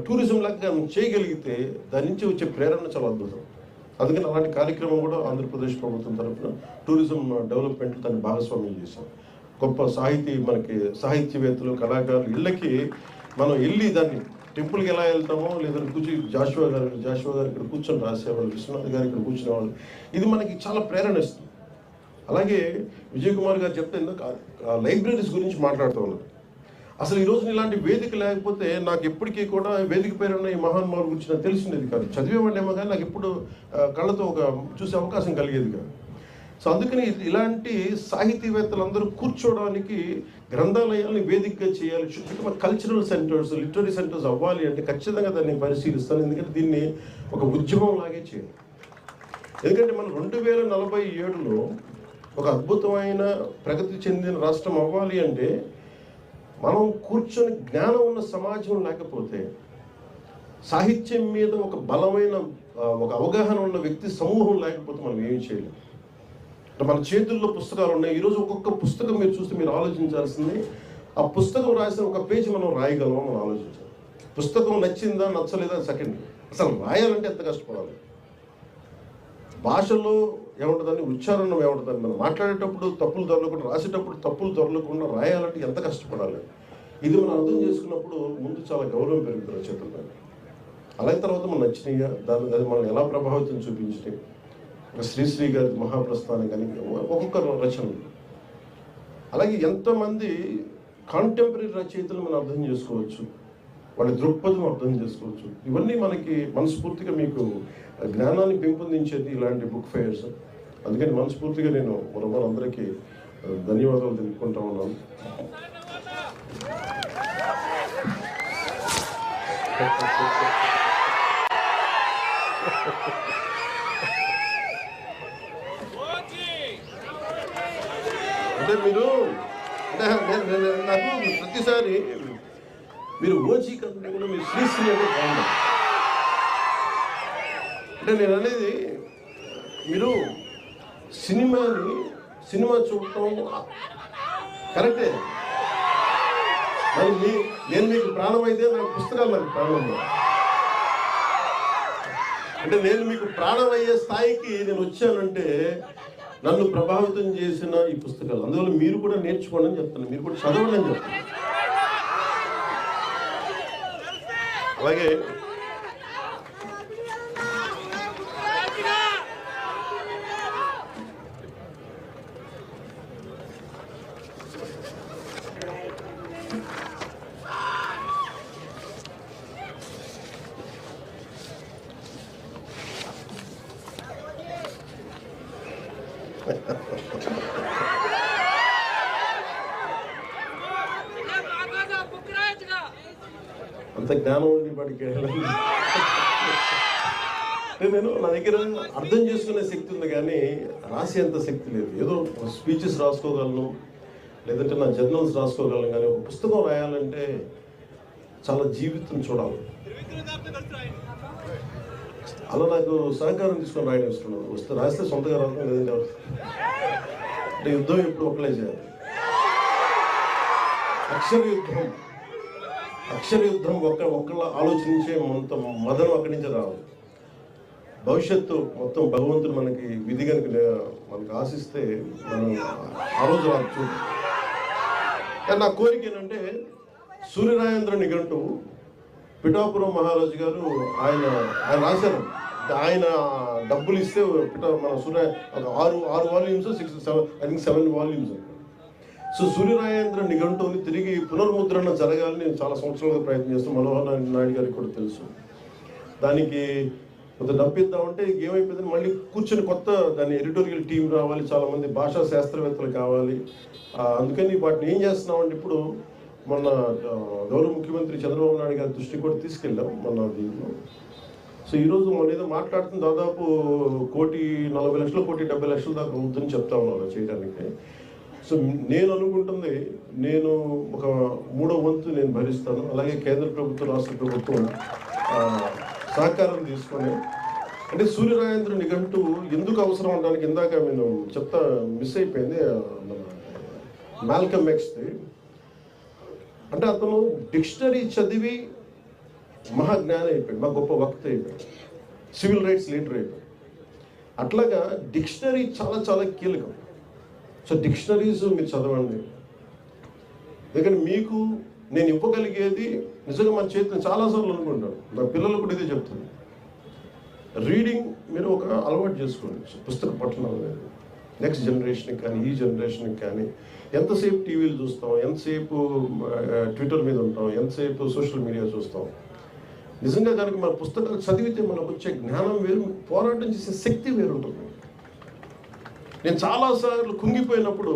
టూరిజం లాగా చేయగలిగితే దాని నుంచి వచ్చే ప్రేరణ చాలా అద్భుతం. అందుకని అలాంటి కార్యక్రమం కూడా ఆంధ్రప్రదేశ్ ప్రభుత్వం తరఫున టూరిజం డెవలప్మెంట్ దాన్ని భాగస్వామ్యం చేశాం. గొప్ప సాహిత్యవేత్తలు, కళాకారులు ఇళ్ళకి మనం వెళ్ళి దాన్ని టెంపుల్కి ఎలా వెళ్తామో, లేదంటే జాషువా గారు ఇక్కడ కూర్చొని రాసేవాళ్ళు, విశ్వనాథ్ గారు ఇక్కడ కూర్చునేవాళ్ళు, ఇది మనకి చాలా ప్రేరణ ఇస్తుంది. అలాగే విజయ్ కుమార్ గారు చెప్తే లైబ్రరీస్ గురించి మాట్లాడుతూ ఉన్నారు. అసలు ఈ రోజున ఇలాంటి వేదిక లేకపోతే నాకు ఎప్పటికీ కూడా వేదిక పేరున్న ఈ మహానుభావుల గురించి నాకు తెలిసిండేది కాదు. చదివేవాడేమో కానీ నాకు ఎప్పుడు కళ్ళతో చూసే అవకాశం కలిగేది కాదు. సో అందుకని ఇలాంటి సాహితీవేత్తలందరూ కూర్చోవడానికి గ్రంథాలయాన్ని వేదికగా చేయాలి. కల్చరల్ సెంటర్స్, లిటరీ సెంటర్స్ అవ్వాలి అంటే ఖచ్చితంగా దాన్ని పరిశీలిస్తాను. ఎందుకంటే దీన్ని ఒక ఉద్యమం లాగే చేయాలి. ఎందుకంటే మనం 2047లో ఒక అద్భుతమైన ప్రగతి చెందిన రాష్ట్రం అవ్వాలి అంటే మనం కూర్చొని జ్ఞానం ఉన్న సమాజం లేకపోతే, సాహిత్యం మీద ఒక బలమైన ఒక అవగాహన ఉన్న వ్యక్తి సమూహం లేకపోతే మనం ఏమి చేయలేం. మన చేతుల్లో పుస్తకాలు ఉన్నాయి. ఈరోజు ఒక్కొక్క పుస్తకం మీరు చూస్తే మీరు ఆలోచించాల్సింది, ఆ పుస్తకం రాసిన ఒక పేజీ మనం రాయగలమో మనం ఆలోచించాలి. పుస్తకం నచ్చిందా నచ్చలేదా సెకండ్, అసలు రాయాలంటే ఎంత కష్టపడాలి. భాషలో ఏముంటుందని, ఉచ్చారణం ఏముంటుందని, మనం మాట్లాడేటప్పుడు తప్పులు దొరలకుండా, రాసేటప్పుడు తప్పులు దొరలకుండా రాయాలంటే ఎంత కష్టపడాలి. ఇది మనం అర్థం చేసుకున్నప్పుడు ముందు చాలా గౌరవం పెరుగుతుంది రచయితల. అలాగే తర్వాత మనం నచ్చినాయిగా అది మనం ఎలా ప్రభావితం చూపించినాయి. శ్రీశ్రీ గారి మహాప్రస్థానం కానీ ఒక్కొక్క రచనలు, అలాగే ఎంతమంది కాంటెంపరీ రచయితలు మనం అర్థం చేసుకోవచ్చు, వాళ్ళ దృక్పథం అర్థం చేసుకోవచ్చు. ఇవన్నీ మనకి మనస్ఫూర్తిగా మీకు జ్ఞానాన్ని పెంపొందించేది ఇలాంటి బుక్ ఫెయిర్స్. అందుకని మనస్ఫూర్తిగా నేను మనందరికీ ధన్యవాదాలు తెలుపుకుంటా ఉన్నాను. అంటే మీరు నాకు ప్రతిసారి మీరు ఓజీ కంటే కూడా మీరు శ్రీశ్రీ అంటే బాగుంది. అంటే నేను అనేది, మీరు సినిమా చూడటం కరెక్టే, మరి నేను మీకు ప్రాణం అయితే నాకు పుస్తకాలు నాకు ప్రాణం. అంటే నేను మీకు ప్రాణం అయ్యే స్థాయికి నేను వచ్చానంటే నన్ను ప్రభావితం చేసిన ఈ పుస్తకాలు. అందువల్ల మీరు కూడా నేర్చుకోండి అని చెప్తాను, మీరు కూడా చదవండి అని చెప్తాను. అలాగే అంత జ్ఞానం ఉండి వాడికి నేను నా దగ్గర అర్థం చేసుకునే శక్తి ఉంది కానీ రాసేంత శక్తి లేదు. ఏదో స్పీచెస్ రాసుకోగలను, లేదంటే నా జర్నల్స్ రాసుకోగలను, కానీ ఒక పుస్తకం రాయాలంటే చాలా జీవితం చూడాలి. అలా నాకు సహకారం తీసుకొని రాయడం ఇష్టం. వస్తే రాస్తే సొంతగా రాస్తాం, లేదంటే అంటే యుద్ధం ఎప్పుడు అప్లై చేయాలి. అక్షర యుద్ధం ఒక్కళ్ళ ఆలోచించే మదనం అక్కడి నుంచి రావాలి. భవిష్యత్తు మొత్తం భగవంతుడు మనకి విధి కనుక మనకి ఆశిస్తే మనం ఆ రోజు రాదు. కానీ నా కోరిక ఏంటంటే, సూర్యనారాయణ నిఘంటువు పిఠాపురం మహారాజు గారు ఆయన రాశారు. ఆయన డబ్బులు ఇస్తే మన సూర్య ఒక 6 వాల్యూమ్స్ 7 వాల్యూమ్స్. సో సూర్యనారాయణ నిఘంటువుని తిరిగి పునర్ముద్రణ జరగాలని నేను చాలా సంవత్సరాలుగా ప్రయత్నం చేస్తాను. మనోహర్ నాయుడు గారికి కూడా తెలుసు. దానికి కొంత డబ్బు ఇద్దామంటే ఏమైపోయింది, మళ్ళీ కూర్చొని కొత్త దాని ఎడిటోరియల్ టీం రావాలి, చాలామంది భాషా శాస్త్రవేత్తలు కావాలి. అందుకని వాటిని ఏం చేస్తున్నామంటే ఇప్పుడు మొన్న గౌరవ ముఖ్యమంత్రి చంద్రబాబు నాయుడు గారి దృష్టికి కూడా తీసుకెళ్ళాం మొన్న దీంట్లో. సో ఈరోజు మన ఏదో మాట్లాడుతున్న దాదాపు 1,40,00,000 1,70,00,000 దాకా అవుతుందని చెప్తా ఉన్నారు చేయడానికి. సో నేను అనుకుంటుంది, నేను ఒక 3వ వంతు నేను భరిస్తాను. అలాగే కేంద్ర ప్రభుత్వం రాష్ట్ర ప్రభుత్వం సహకారం తీసుకొని, అంటే సూర్యనారాయణ నిఘంటు ఎందుకు అవసరం అనడానికి ఇందాక నేను చెప్తా మిస్ అయిపోయింది. మాల్కమ్ ఎక్స్ది అంటే అతను డిక్షనరీ చదివి మహాజ్ఞాని అయిపోయాడు, మా గొప్ప వక్త అయిపోయాడు, సివిల్ రైట్స్ లీడర్ అయిపోయాడు. అట్లాగా డిక్షనరీ చాలా చాలా కీలకం. సో డిక్షనరీస్ మీరు చదవండి. ఎందుకంటే మీకు నేను ఇవ్వగలిగేది నిజంగా మన చేతిని చాలాసార్లు అనుకుంటాను, నా పిల్లలు కూడా ఇదే చెప్తాను, రీడింగ్ మీరు ఒక అలవాటు చేసుకోండి. పుస్తక పఠనం అనేది నెక్స్ట్ జనరేషన్కి కానీ ఈ జనరేషన్కి కానీ. ఎంతసేపు టీవీలు చూస్తాం, ఎంతసేపు ట్విట్టర్ మీద ఉంటాం, ఎంతసేపు సోషల్ మీడియా చూస్తాం. నిజంగా కనుక మన పుస్తకాలు చదివితే మనకు వచ్చే జ్ఞానం వేరు, పోరాటం చేసే శక్తి వేరు ఉంటుంది. నేను చాలాసార్లు కుంగిపోయినప్పుడు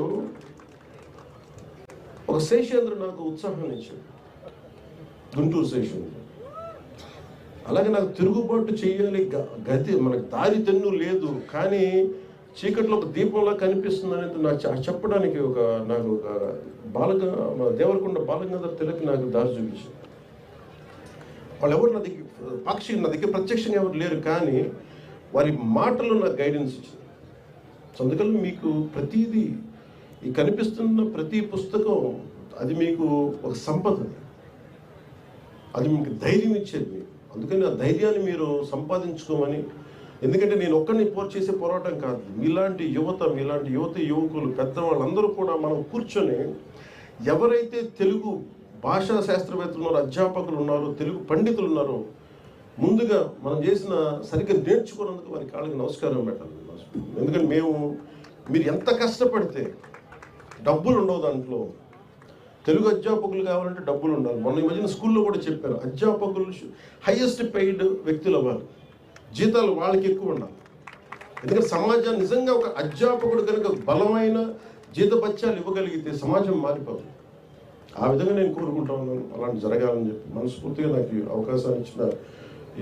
ఒక శేషేంద్ర నాకు ఉత్సాహాన్ని ఇచ్చాడు, గుంటూరు శేషేంద్ర. అలాగే నాకు తిరుగుబాటు చేయాలి, గతి మనకు దారి తెన్ను లేదు, కానీ చీకట్లో ఒక దీపంలా కనిపిస్తుంది అనేది నాకు చెప్పడానికి నాకు దేవరకొండ బాలగంగాధర్ తిలక్ నాకు దారి చూపించారు. వాళ్ళు ఎవరు నా దగ్గర ప్రత్యక్షంగా ఎవరు లేరు, కానీ వారి మాటలు నాకు గైడెన్స్ ఇచ్చింది. సో అందుకని మీకు ప్రతిదీ ఈ కనిపిస్తున్న ప్రతి పుస్తకం అది మీకు ఒక సంపద, అది మీకు ధైర్యం ఇచ్చేది మీకు. అందుకని ఆ ధైర్యాన్ని మీరు సంపాదించుకోమని. ఎందుకంటే నేను ఒక్కడిని చేసే పోరాటం కాదు, మీలాంటి యువకులు పెద్దవాళ్ళందరూ కూడా మనం కూర్చొని ఎవరైతే తెలుగు భాషా శాస్త్రవేత్తలు ఉన్నారో, అధ్యాపకులు ఉన్నారో, తెలుగు పండితులు ఉన్నారో, ముందుగా మనం చేసిన సరిగ్గా నేర్చుకున్నందుకు వారి కాళ్ళకి నమస్కారం పెట్టాలి. ఎందుకంటే మీరు ఎంత కష్టపడితే డబ్బులు ఉండవు దాంట్లో. తెలుగు అధ్యాపకులు కావాలంటే డబ్బులు ఉండాలి. మొన్న ఈ మధ్యన స్కూల్లో కూడా చెప్పారు, అధ్యాపకులు హైయెస్ట్ పెయిడ్ వ్యక్తులు అవ్వాలి, జీతాలు వాళ్ళకి ఎక్కువ ఉండాలి. ఎందుకంటే సమాజాన్ని నిజంగా ఒక అధ్యాపకుడు కనుక బలమైన జీతభత్యాలు ఇవ్వగలిగితే సమాజం మారిపోతుంది. ఆ విధంగా నేను కోరుకుంటా ఉన్నాను, అలాంటి జరగాలని చెప్పి. మనస్ఫూర్తిగా నాకు ఈ అవకాశాన్ని ఇచ్చిన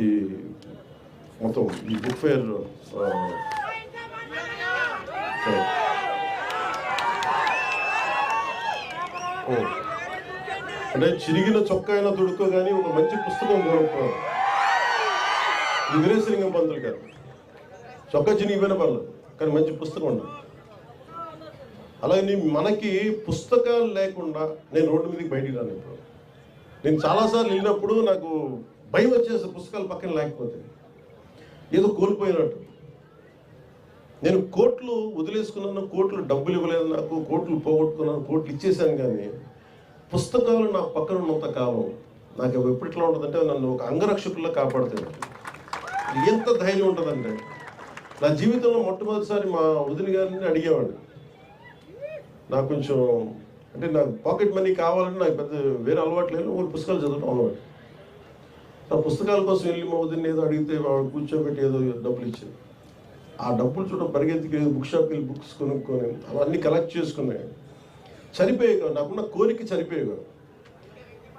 ఈ మొత్తం ఈ బుక్ ఫేర్ అంటే చిరిగిన చొక్కా అయినా తొడుక్కో కానీ ఒక మంచి పుస్తకం కొనుక్కోవాలి. ఈ వీరేశలింగం పంతులు గారు చొక్కా చినిగిపోయిన పర్లేదు, కానీ మంచి పుస్తకం ఉండాలి. అలాగే మనకి పుస్తకాలు లేకుండా నేను రోడ్డు మీదకి బయటికి రాను. ఇప్పుడు నేను చాలాసార్లు వెళ్ళినప్పుడు నాకు భయం వచ్చేసి పుస్తకాలు పక్కన లేకపోతే ఏదో కోల్పోయినట్టు. నేను కోట్లు వదిలేసుకున్నాను, కోట్లు డబ్బులు ఇవ్వలేదు, నాకు కోట్లు పోగొట్టుకున్నాను, కోట్లు ఇచ్చేసాను, కానీ పుస్తకాలు నా పక్కన ఉన్నంత కాలం నాకు ఎప్పటిలా ఉంటుందంటే నన్ను ఒక అంగరక్షకుల్లో కాపాడుతాను. ఎంత ధైర్యం ఉంటుందంటే, నా జీవితంలో మొట్టమొదటిసారి మా వదిన గారిని అడిగేవాడిని, నాకు కొంచెం అంటే నాకు పాకెట్ మనీ కావాలంటే నాకు పెద్ద వేరే అలవాటు లేదు, ఒక పుస్తకాలు చదవడం అలవాటు. ఆ పుస్తకాల కోసం వెళ్ళి మా వదిన ఏదో అడిగితే కూర్చోబెట్టి ఏదో డబ్బులు ఇచ్చేది. ఆ డబ్బులు చూడ పరిగెత్తికి బుక్ షాప్కి వెళ్ళి బుక్స్ కొనుక్కొని అవన్నీ కలెక్ట్ చేసుకున్నాయి. చనిపోయేగా నాకున్న కోరిక చనిపోయేగా.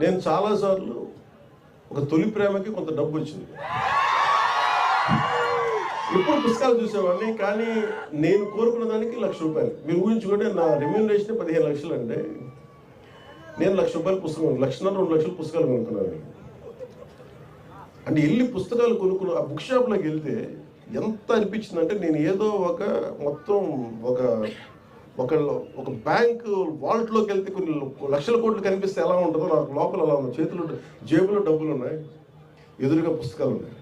నేను చాలాసార్లు ఒక తొలి ప్రేమకి కొంత డబ్బు వచ్చింది, ఎప్పుడు పుస్తకాలు చూసేవాడిని, కానీ నేను కోరుకున్న దానికి ₹1,00,000. మీరు ఊహించుకుంటే నా రెమ్యూనరేషన్ 15 లక్షలు అంటే నేను ₹1,00,000 పుస్తకం, 1,00,000 2 లక్షల పుస్తకాలు కొనుక్కున్నాను. అంటే వెళ్ళి పుస్తకాలు కొనుక్కున్న ఆ బుక్ షాప్లోకి వెళ్తే ఎంత అనిపించిందంటే, నేను ఏదో మొత్తం ఒక బ్యాంక్ వాలెట్లోకి వెళ్తే కొన్ని లక్షల కోట్లు కనిపిస్తే ఎలా ఉంటుందో నాకు లోపల అలా ఉంది. చేతులు జేబులో డబ్బులు ఉన్నాయి, ఎదురుగా పుస్తకాలు ఉన్నాయి.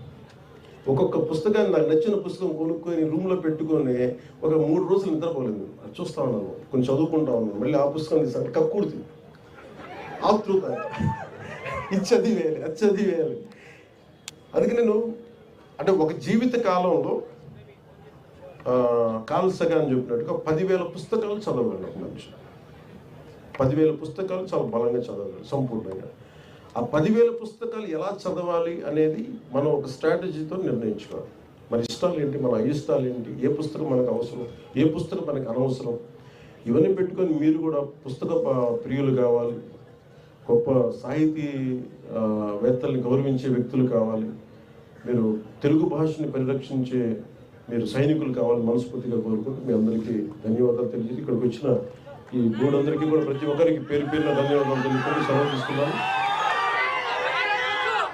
ఒక్కొక్క పుస్తకాన్ని నాకు నచ్చిన పుస్తకం కొనుక్కొని రూమ్లో పెట్టుకొని ఒక 3 రోజులు నిద్రపోలేదు. అది చూస్తా ఉన్నాను, కొంచెం చదువుకుంటా ఉన్నాను, మళ్ళీ ఆ పుస్తకం తీసాను, కక్కుర్తి ఆతృత, ఇది చదివేయాలి, అది చదివేయాలి. అందుకే నేను అంటే ఒక జీవిత కాలంలో కాల్ సగాన్ చెప్పినట్టుగా 10,000 పుస్తకాలు చదవగలను ఒక మనిషి. 10,000 పుస్తకాలు చాలా బలంగా చదవగలరు సంపూర్ణంగా. ఆ 10,000 పుస్తకాలు ఎలా చదవాలి అనేది మనం ఒక స్ట్రాటజీతో నిర్ణయించుకోవాలి. మన ఇష్టాలు ఏంటి, మన అయిష్టాలు ఏంటి, ఏ పుస్తకం మనకు అవసరం, ఏ పుస్తకం మనకు అనవసరం, ఇవన్నీ పెట్టుకొని మీరు కూడా పుస్తక ప్రియులు కావాలి, గొప్ప సాహితీ వేత్తల్ని గౌరవించే వ్యక్తులు కావాలి, మీరు తెలుగు భాషని పరిరక్షించే మీరు సైనికులు కావాలని మనస్ఫూర్తిగా కోరుకుంటూ మీ అందరికీ ధన్యవాదాలు తెలియజేసి ఇక్కడికి వచ్చిన ఈ గూడందరికీ కూడా ప్రతి ఒక్కరికి పేరు పేరున ధన్యవాదాలు తెలుపుకుంటూ సెలవు తీసుకున్నాను.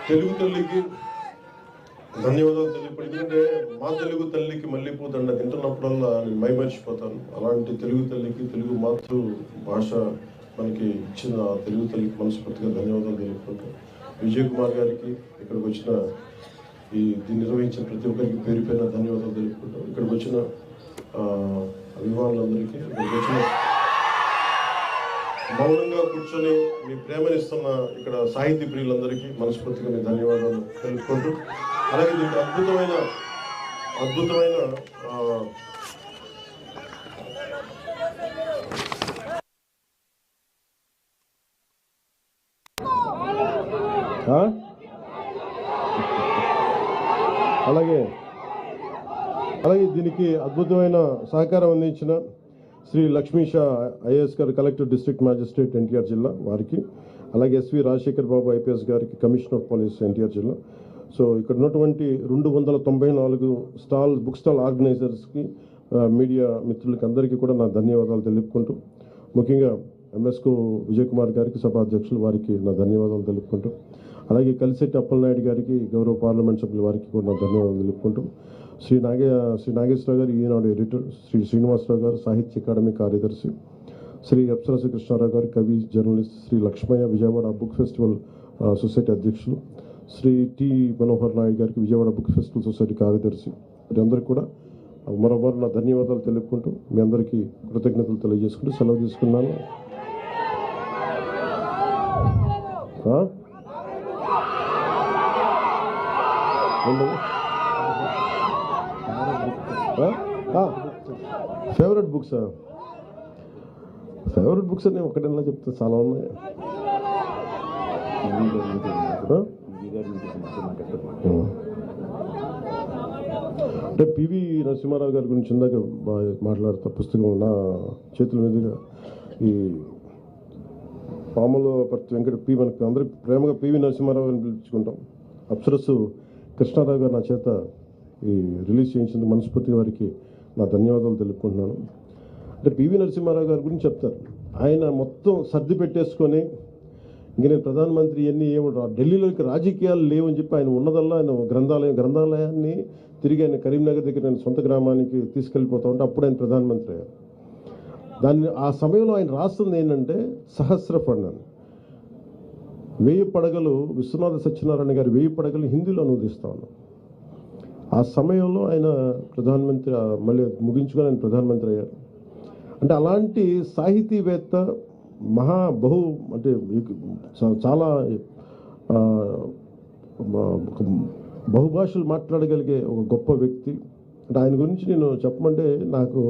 తెలుగు తల్లికి ధన్యవాదాలు తెలియపడి, ఎందుకంటే మా తెలుగు తల్లికి మల్లెపూ దండ తింటున్నప్పుడల్లా నేను మైమర్చిపోతాను. అలాంటి తెలుగు తల్లికి, తెలుగు మాతృ భాష మనకి ఇచ్చిన తెలుగు తల్లికి మనస్ఫూర్తిగా ధన్యవాదాలు తెలుపుకుంటూ, విజయ్ కుమార్ గారికి ఇక్కడికి వచ్చిన దీన్ని నిర్వహించిన ప్రతి ఒక్కరికి పేరు పేరున ధన్యవాదాలు తెలుపుకుంటూ, ఇక్కడికి వచ్చిన అభిమానులందరికీ, ఇక్కడికి వచ్చిన మౌనంగా కూర్చొని మీ ప్రేమనిస్తున్న ఇక్కడ సాహితీ ప్రియులందరికీ మనస్ఫూర్తిగా మీ ధన్యవాదాలు తెలుపుకుంటూ, అలాగే దీనికి అద్భుతమైన అలాగే దీనికి అద్భుతమైన సహకారం అందించిన శ్రీ లక్ష్మీషా ఐఏఎస్ గారు, కలెక్టర్ డిస్ట్రిక్ట్ మ్యాజిస్ట్రేట్ ఎన్టీఆర్ జిల్లా వారికి, అలాగే ఎస్వి రాజశేఖర్ బాబు ఐపీఎస్ గారికి, కమిషనర్ ఆఫ్ పోలీస్ ఎన్టీఆర్ జిల్లా. సో ఇక్కడ ఉన్నటువంటి 294 బుక్ స్టాల్ ఆర్గనైజర్స్కి, మీడియా మిత్రులకి అందరికీ కూడా నా ధన్యవాదాలు తెలుపుకుంటూ, ముఖ్యంగా ఎంఎస్కో విజయ్ కుమార్ గారికి, సభాధ్యక్షులు వారికి నా ధన్యవాదాలు తెలుపుకుంటూ, అలాగే కలిశెట్టి అప్పలనాయుడు గారికి, గౌరవ పార్లమెంట్ సభ్యుల వారికి కూడా నా ధన్యవాదాలు తెలుపుకుంటూ, శ్రీ నాగేశ్వరరావు గారు ఈనాడు ఎడిటర్, శ్రీ శ్రీనివాసరావు గారు సాహిత్య అకాడమీ కార్యదర్శి, శ్రీ అప్సరసు కృష్ణారావు గారు కవి journalist, Shri Lakshmaiah Vijayawada book festival society అధ్యక్షులు, శ్రీ టి మనోహర్ నాయుడు గారికి విజయవాడ బుక్ ఫెస్టివల్ సొసైటీ కార్యదర్శి, వీరందరికీ కూడా మరోమారు నా ధన్యవాదాలు తెలుపుకుంటూ మీ అందరికీ కృతజ్ఞతలు తెలియజేసుకుంటూ సెలవు తీసుకున్నాను. ఫేవరెట్ బుక్స్ అని ఒకటేలా చెప్తే చాలా ఉన్నాయి. అంటే పివి నరసింహారావు గారి గురించి ఇందాక మాట్లాడుతా, పుస్తకం నా చేతుల మీదుగా ఈ పాముల పర్తి వెంకట మనకి అందరికి ప్రేమగా పివి నరసింహారావు గారిని పిలుచుకుంటాం. అప్సరస్సు కృష్ణారావు గారు నా చేత ఈ రిలీజ్ చేయించినందుకు మనస్ఫూర్తిగా వారికి నా ధన్యవాదాలు తెలుపుకుంటున్నాను. అంటే పివి నరసింహారావు గారి గురించి చెప్తారు, ఆయన మొత్తం సర్ది పెట్టేసుకొని ఇంక నేను ప్రధానమంత్రి ఇవన్నీ ఢిల్లీలోకి రాజకీయాలు లేవని చెప్పి ఆయన ఉన్నదల్లా ఆయన గ్రంథాలయాన్ని తిరిగి ఆయన కరీంనగర్ దగ్గర నేను సొంత గ్రామానికి తీసుకెళ్ళిపోతా ఉంటే అప్పుడు ఆయన ప్రధానమంత్రి అయ్యారు. ఆ సమయంలో ఆయన రాస్తుంది ఏంటంటే సహస్ర ఫండ్ అని, 1000 పడగలు, విశ్వనాథ సత్యనారాయణ గారి 1000 పడగలు హిందీలో అనువదిస్తా ఉన్నాం. ఆ సమయంలో ఆయన ప్రధానమంత్రి, మళ్ళీ ముగించుకొని ఆయన ప్రధానమంత్రి అయ్యారు. అంటే అలాంటి సాహితీవేత్త, అంటే చాలా బహుభాషలు మాట్లాడగలిగే ఒక గొప్ప వ్యక్తి. అంటే ఆయన గురించి నేను చెప్పమంటే నాకు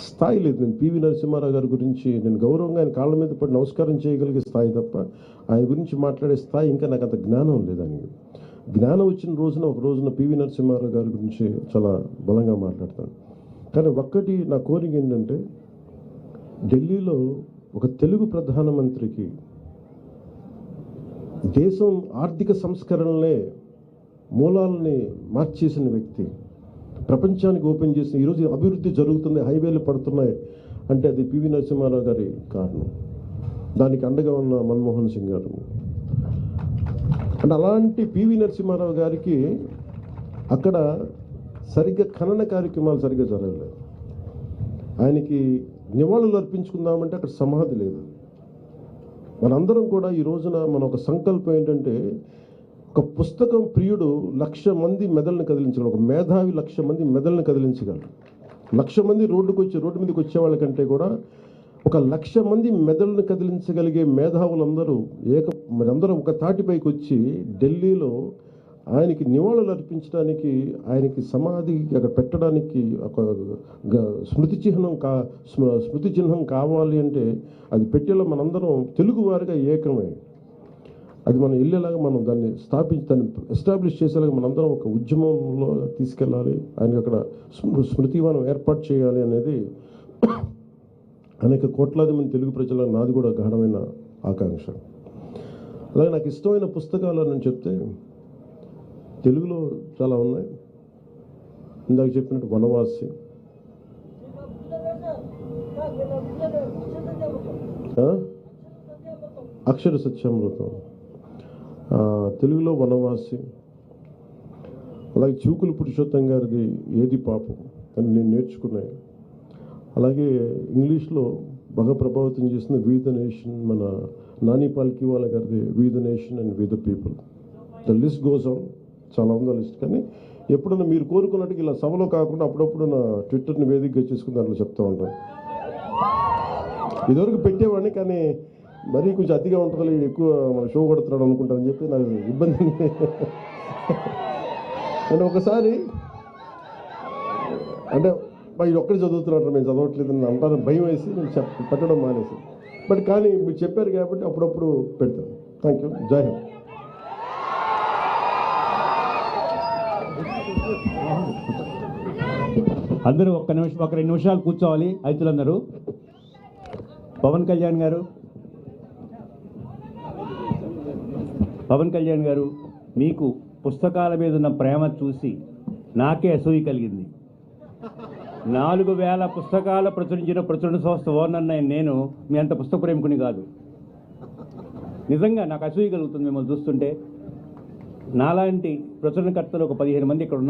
స్థాయి లేదు. నేను పివి నరసింహారావు గారి గురించి నేను గౌరవంగా ఆయన కాళ్ళ మీద పడి నమస్కారం చేయగలిగే స్థాయి తప్ప ఆయన గురించి మాట్లాడే స్థాయి ఇంకా నాకు అంత జ్ఞానం లేదు. ఆయనకి జ్ఞానం వచ్చిన ఒక రోజున పివి నరసింహారావు గారి గురించి చాలా బలంగా మాట్లాడతాను. కానీ ఒక్కటి నా కోరిక ఏంటంటే, ఢిల్లీలో ఒక తెలుగు ప్రధానమంత్రికి దేశం ఆర్థిక సంస్కరణలే మూలాలని మార్చేసిన వ్యక్తి, ప్రపంచానికి ఓపెన్ చేసిన, ఈరోజు అభివృద్ధి జరుగుతుంది, హైవేలు పడుతున్నాయి అంటే అది పివి నరసింహారావు గారి కారణం. దానికి అండగా ఉన్న మన్మోహన్ సింగ్ గారు. అంటే అలాంటి పివి నరసింహారావు గారికి అక్కడ సరిగ్గా ఖనన కార్యక్రమాలు సరిగ్గా జరగలేదు. ఆయనకి నివాళులు అర్పించుకుందామంటే అక్కడ సమాధి లేదు. మనందరం కూడా ఈ రోజున మన ఒక సంకల్పం ఏంటంటే, ఒక పుస్తకం ప్రియుడు 1,00,000 మంది మెదళ్ళని కదిలించగలడు. ఒక మేధావి 1,00,000 మంది మెదళ్ళని కదిలించగలడు. 1,00,000 మంది రోడ్డు మీదకి వచ్చే వాళ్ళకంటే కూడా ఒక 1,00,000 మంది మెదళ్ళని కదిలించగలిగే మేధావులందరూ మనందరం ఒక తాటిపైకి వచ్చి ఢిల్లీలో ఆయనకి నివాళులు అర్పించడానికి, ఆయనకి సమాధి అక్కడ పెట్టడానికి ఒక స్మృతి చిహ్నం కావాలి అంటే అది పెట్టేలా మనందరం తెలుగువారిగా ఏకమే. అది మనం వెళ్ళేలాగా మనం దాన్ని దాన్ని ఎస్టాబ్లిష్ చేసేలాగా మనందరం ఒక ఉద్యమంలో తీసుకెళ్ళాలి. ఆయనకి అక్కడ స్మృతివనం ఏర్పాటు చేయాలి అనేది అనేక కోట్లాది మంది తెలుగు ప్రజల నాది కూడా గాఢమైన ఆకాంక్ష. అలాగే నాకు ఇష్టమైన పుస్తకాలు అని చెప్తే తెలుగులో చాలా ఉన్నాయి. ఇందాక చెప్పినట్టు వనవాసి, అక్షర సత్యామృతం, తెలుగులో వనవాసి, అలాగే చివుకుల పురుషోత్తం గారిది ఏది పాపం అని నేను నేర్చుకున్నాయి. అలాగే ఇంగ్లీష్లో బాగా ప్రభావితం చేసిన వి ద నేషన్, మన నాని పాల్కివాలా గారిది we the nation and we the people. The list goes on, చాలా ఉందా లిస్ట్. కానీ ఎప్పుడన్నా మీరు కోరుకున్నట్టుగా ఇలా సభలో కాకుండా అప్పుడప్పుడు నా ట్విట్టర్ని వేదికగా చేసుకుని దాంట్లో చెప్తూ ఉంటాను. ఇదివరకు పెట్టేవాడిని, కానీ మరీ కొంచెం అతిగా ఉంటుంది, ఎక్కువ మన షో కొడుతున్నాడు అనుకుంటారని చెప్పి నాకు ఇబ్బంది. అంటే ఒకసారి అంటే ఇది ఒక్కటి చదువుతున్నారు, మేము చదవట్లేదని అంటారని భయం వేసి నేను పెట్టడం మానేసి. బట్ కానీ మీరు చెప్పారు కాబట్టి అప్పుడప్పుడు పెడతాను. Thank you. జై హింద్. అందరూ ఒక 2 నిమిషాలు కూర్చోవాలి రైతులందరూ. పవన్ కళ్యాణ్ గారు, మీకు పుస్తకాల మీద ఉన్న ప్రేమ చూసి నాకే అసూయ కలిగింది. 4000 పుస్తకాలు ప్రచురించిన ప్రచురణ సంస్థ ఓనర్ నేను మీ అంత పుస్తక ప్రేమికుని కాదు. నిజంగా నాకు అసూయ కలుగుతుంది మిమ్మల్ని చూస్తుంటే. నాలాంటి ప్రచురణకర్తలు ఒక 15 మంది ఇక్కడ ఉన్నారు.